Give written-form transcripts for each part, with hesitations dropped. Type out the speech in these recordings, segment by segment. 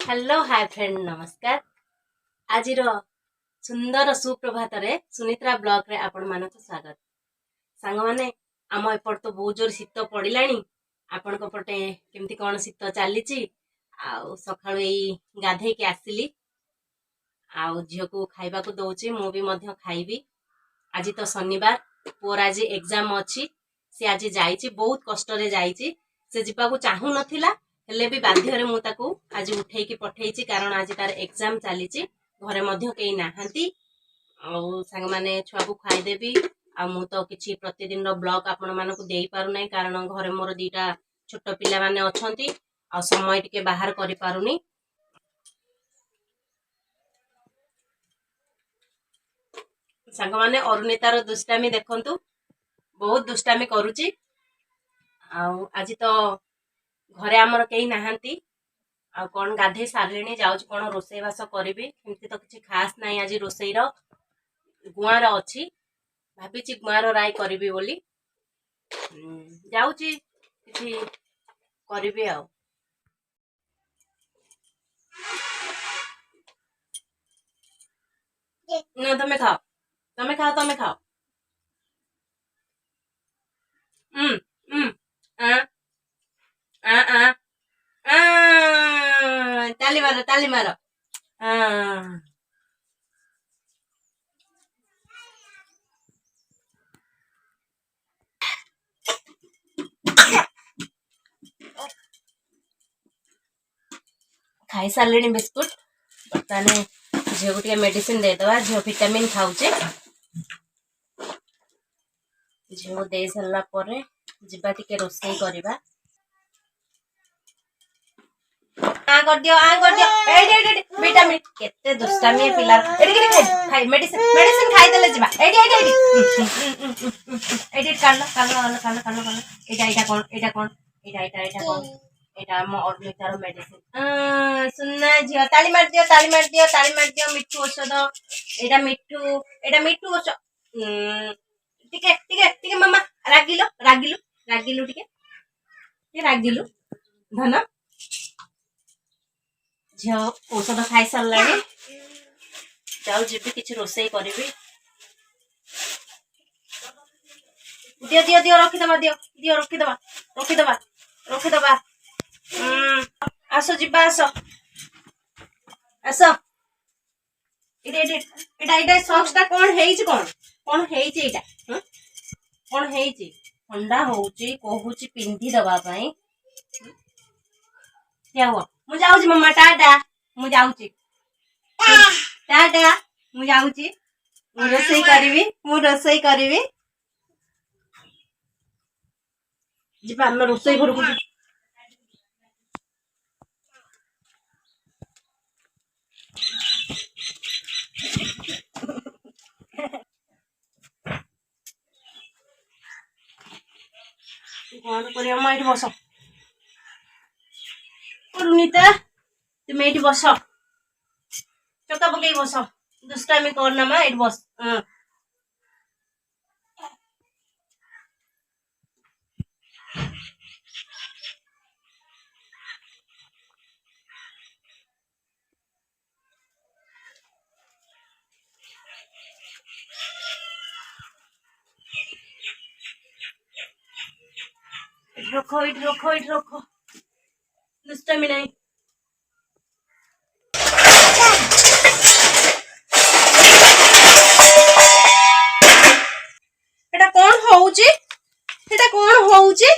Hello hi friend नमस्कार। आज सुंदर सुप्रभात रे सुनित्रा ब्लॉग रे आपण मानक स्वागत। सांग माने आम एपट तो बहुत जोर शीत पड़िलानी। आपण को पटे केमती कोन शीत चलीची आउ सखाळु एई गाधे के आसिली आउ झियो को खाइबा को दउची मु भी मध्य खाइबी। आज तो शनिवार पोर आज एग्जाम अछि से आज जाईची बहुत कष्ट रे जाईची से जिबा को चाहू नथिला हेले भी बाध्य रे मु ताकू आज उठे की पठेइची कारण आज तार एग्जाम चलीची घरे मध्य केई नाहंती आउ संग माने छुआ को खाइ देबी आ मु तो किछि प्रतिदिन रो ब्लॉग आपण मानको देई पारु नै कारण घरे मोर दीटा छोट पिला माने अछंती आ समय टिके बाहर करि पारुनी। संग माने अरुणितार दुष्टामी देखंतु बहुत दुष्टामी करूची आउ आज तो घरे आमर केई नाहंती आ कोन गाधे सारलेनी जाउच कोन रोसई बास करबी एमती तो किछि खास नाही आज रोसई रो गुआर अछि भाबिची गुआर राय करबी बोली जाउची किछि करबी आ ना तमे खाओ तमे खाओ तमे खाओ हम्म हम्म आ आ आ ताली मारो खाई सारे बिस्कुट बर्तमान झील को मेडिसिन देदवा झील विटामिन खाऊचे झील दे सारा पर जीवा टिके रोसई करबा आ कर दियो एडी विटामिन केते दुष्टामी पिला एडी खाई मेडिसिन खाई देले जीवा एडी कालो एटा कोन एटा मो ऑर्गेनिक मेडिसिन सुनना झियो ताली मार दियो मिठू औषध एटा मिठू औषध टिके मामा रागिलु टिके धन झियो औषध खाई सारे जाऊ जीवी किसी रोसई करी दियो रखीदबा आस जीवा आस एटा सॉक्स टा कोन हेइची कोन हेइची एटा कोन हेइची ठंडा होउची कहूची पिंधी दबा पई क्या हुआ मु जाउची मम्मा टाटा मु जाउची मु रोसई करबी जीवा हम रोसई घर को कौन कर अम्मा ये बस अरुणिता तुम ये बस चक्का पकई बस दुष्टामी करना मा ये बस रखो दुष्टामी नहीं एटा कौन होउची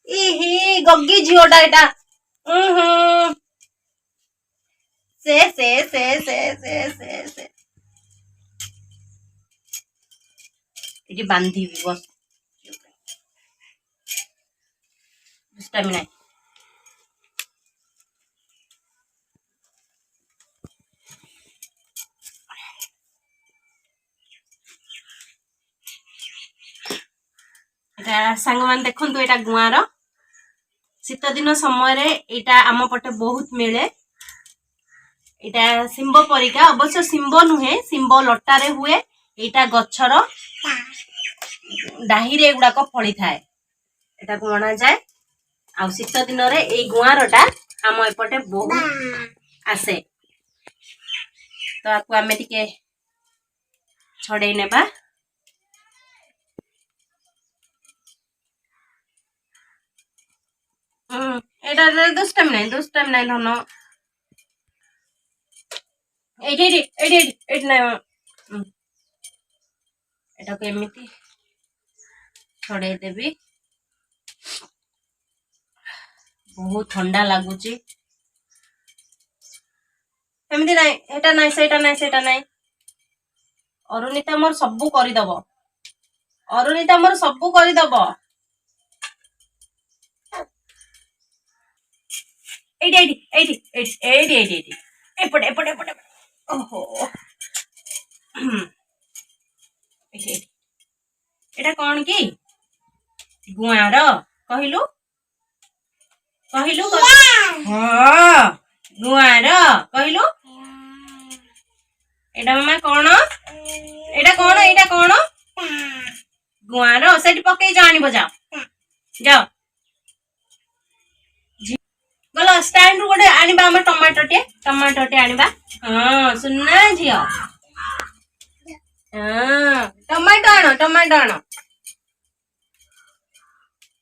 इही गग्गी झियोटा एटा से इटी बांधी भी बस दुष्टामी नहीं सांग मान देखु एटा गुआर शीत दिन समय एटा आम पटे बहुत मिले एटा सिंब परिका अवश्य सिंब नुहे सिंब लटारे हुए एटा गच्छर डाही रे गुड़ाक फली थाए एटा को अणा जाए आ शीत दिन रे ए गुआरटा आम एपटे बहुत आसे तो आपको आमे टिके छड़े नेबा एटा दुष्टम नहीं धन एटी नहीं एटा को एमती छड़े देवी बहुत ठंडा लगुच एमती नहीं एटा नहीं सेटा नहीं अरुणिता मोर सबू करदब अरुणिता मोर सबू करदब एपटे एपटे एपटे ओहो एटा कौन की गुआर कहलु कहलु हाँ गुआर कहलु एटा मामा कौन एटा कौन गुआर सेठी पकई जानिबो जाओ जाओ गलो स्टैंड रु गोटे आनिबा हम टमाटो टे आनिबा हाँ सुनना झियो हाँ टमाटो आनो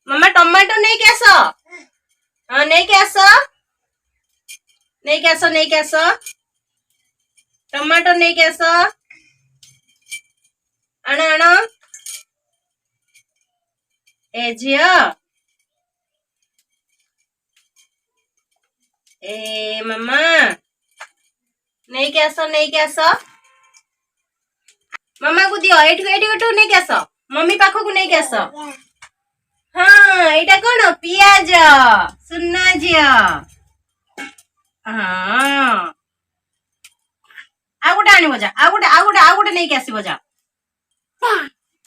मामा टमाटो नहीं के आस हाँ नहीं के आस टमाटो नहीं के आस आनो ए झियो ए मामा नहीं के आस मामा को दियो एठी नहीं के आस मम्मी पाखो को नहीं के आस हाँ एटा कौन पियाज सुनना झियो हाँ आ गोटे आनिबो जा आ गोटे नहीं के आसीबो जा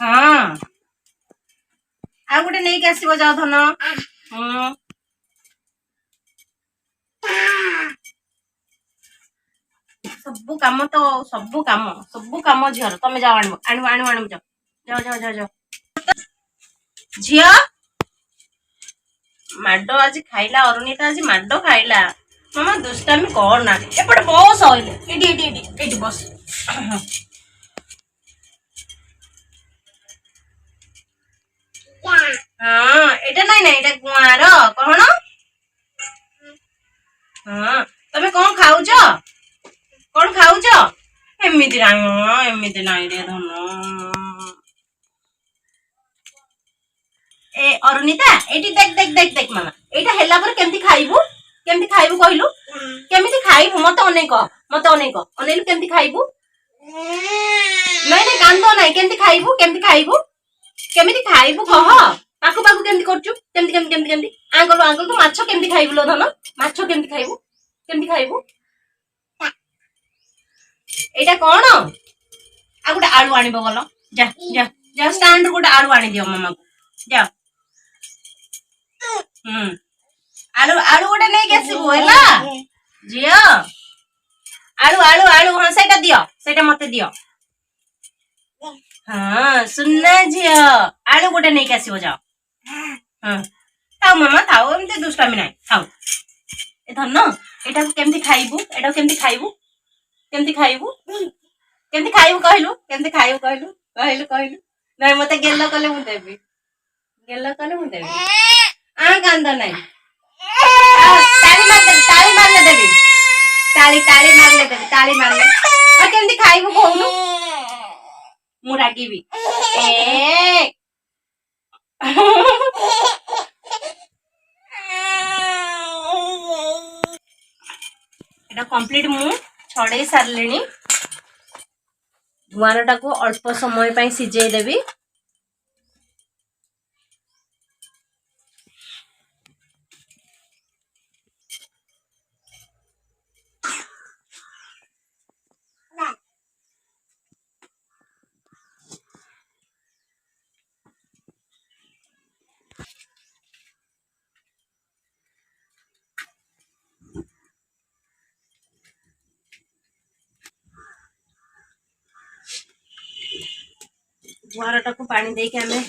हाँ आ गोटे नहीं के आसीबो जा धन हाँ सबू काम झीर तमें जाओ आण जाओ झील माड आज खाइला अरुणिता आज माड खाइला मामा दुष्टामी करना एपटे बस एटी बस हाँ एटा नहीं एटा गुआर कौन हाँ तमें कौन खाऊच एमती नहीं रे धन ए अरुणिता एटी देख मामा एटा हेला पर केमती खाइबू कहलु केमती खाइबू मते अनेक अनेलु केमती खाइबू नहीं कांदो नहीं केमती खाइबू कह पाखु केमती करचु केमती आंकल तो माछ केमती खाइबू लो धन माछ केमती खाइबू एटा कौन आ गोटे आलू आनिबो गलो जा स्टैंड गोटे आलू आनी दियो मामा को जा आलू गोटे नहीं के आसीबू हैला जियो आलू हाँ सेटा मते दियो हाँ सुनना झियो आलू गोटे नहीं के आसीबो जाओ हाँ थाओ मामा थाओ एमती दुष्टामी नहीं थाओ ए धन एटा केमती खाइबू कहलु नहीं मते गेल्लो कले मु देबी आ कांद नहीं ताली मारले देबी ताली मारले और केमती खाइबू कहलु मु रागीबी ए एटा कंप्लीट मु छड़े सारलेनी गुआरटा को अल्प समय पाई सिझे देबी गुआरटा को पानी देके हमें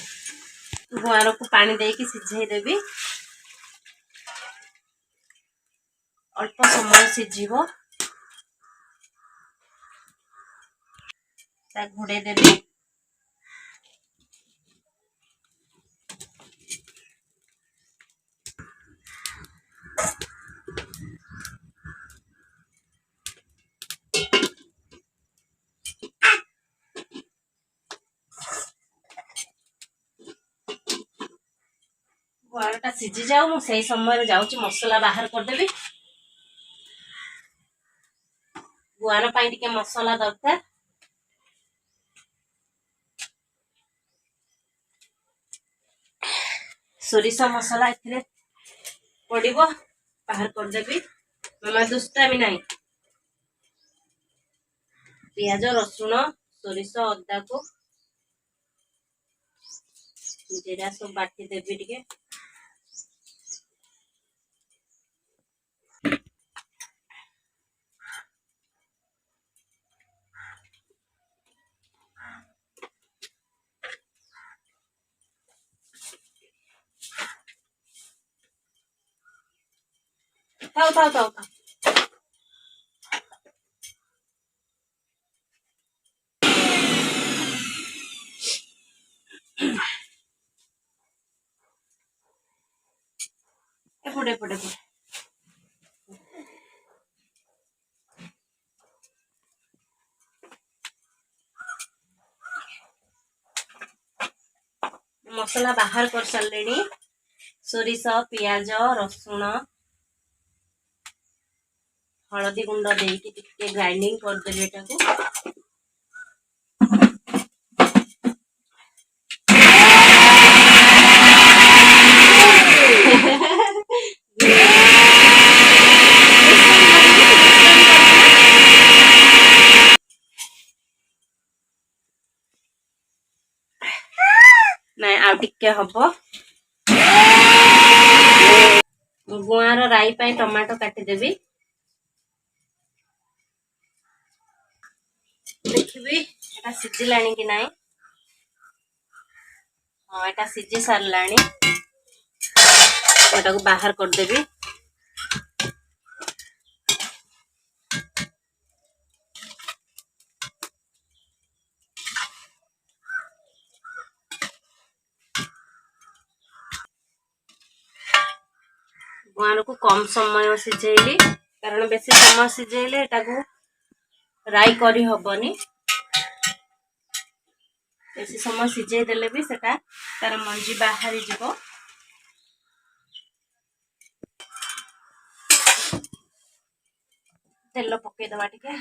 गुआर को पानी देके सिझे देबी समय सिझिबो ता घोड़े देबी। गुआरटा सिझी जाऊ मु सेई समय जाऊची मसला बाहर कर देबी। गुआर पाई टिके मसला दरकार। सोरिष मसला एथिरे पड़िबो बाहर कर देबी। मामा दुष्टामी नहीं। पियाज रसुण सोरिष अदा को जीरा सब बाटी देबी टिके। थाओ थाओ थाओ थाओ एपटे एपटे एपटे मसला बाहर कर सारे। सोरिष पियाज रसुण हलदी गुंड देके ग्राइंडिंग कर देबे एटाको। नहीं आउ टिके हबो। गुआर राई पाई टमाटो काटी देबी। देखिबी एटा सिझिलानी कि नहीं। हाँ एटा सिझी सारलानी। एटा को बाहर कर देबी। गुआर को कम समय सिझेली कारण बेसी समय सिझेले एटा को राई करी हबनी। बेसी समय सिझे देले भी सेटा तार मंजी बाहरी जीवो। तेल पके दवा टिके।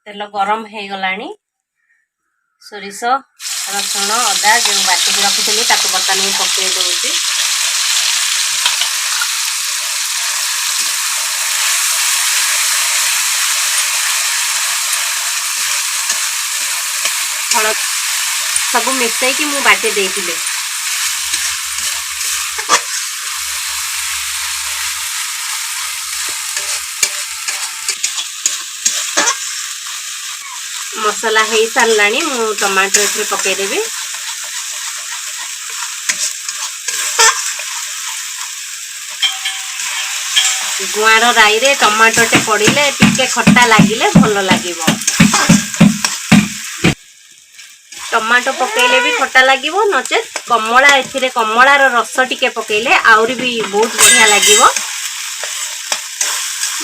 तेल गरम हो गलानी। सोरिष रसुण अदा जो बाटी रखी बर्तन में पकई दूसरी। हल सब मिसई कि मु बाटी देइतिले। मसला हो सारानी मु टमाटो एथरे पकईदेवी। गुआर राई रे टमाटो टे पड़िले टिके खट्टा लागिले भल लागिबो। टमाटो पकईले भी खट्टा लागिबो नचेत कमला एथिरे कमलार रस टिके पकईले आउरी भी बहुत बढ़िया लागिबो।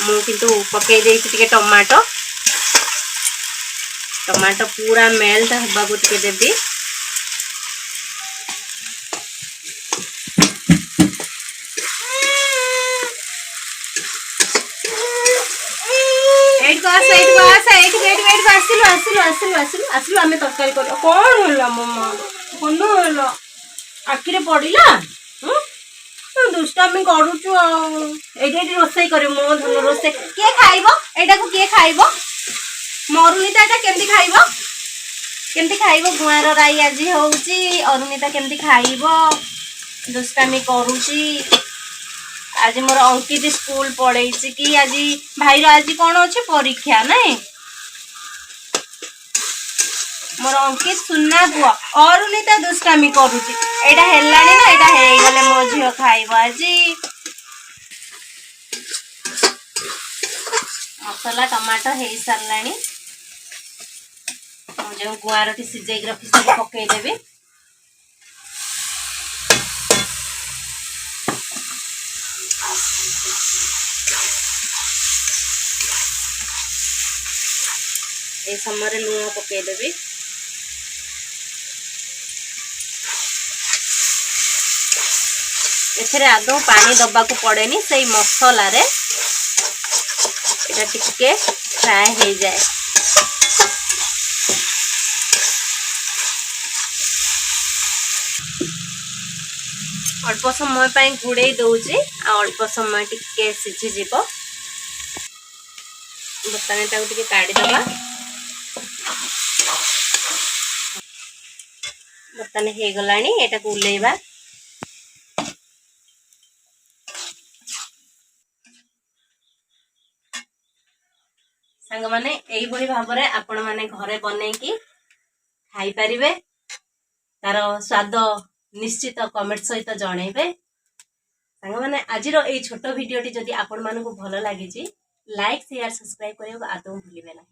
मु किंतु पकई देइछि टिके टमाटो। टमाटो पूरा मेल्ट हबा को टिके देबी। आमे तरकारी कर कौन होला मम्मा कौन होला आखिरे पड़िला। दुष्टामी करूचु एडी रोसई करे मो धन रोसई के खाइबो एटा को के खाइबो मरुनीता एटा केमती खाइबो केमती खाइबो। गुआर राई आज होउची अरुणिता केमती खाइबो दुष्टामी करूची आज मोर अंकित स्कूल पढ़े कि आज भाई आज कौन अच्छे परीक्षा नहीं मोर अंकित सुना पुआ और नहीं दुष्टामी करुची एटा हेलानी ना एटा हे गले मो झियो खाइबो आज मसला टमाटो हे सारलानी जो गुआर टी सिझे रखी सब पकई देबी ए समय लुण पकई देबी एथरे आदौ पानी दबा को पड़ेनी से मसला रे एटा टिके फ्राई हो जाए अल्प समय पाई घुड़े दउची आ अल्प समय टिके सिझी जीवो बर्तन टाको टिके काढ़ी दबा बर्तन हे गलानी एटा को उलेइबा सांग माने एई बड़ी भाबरे आपण माने घरे बनै की खाई परिबे तार स्वाद निश्चित कमेंट सहित जणैबे सांग माने आजिरो एई छोटो वीडियोटी जदि आपण मानकु भलो लागिची लाइक शेयर सब्सक्राइब करियो आदौ भूलिबे ना।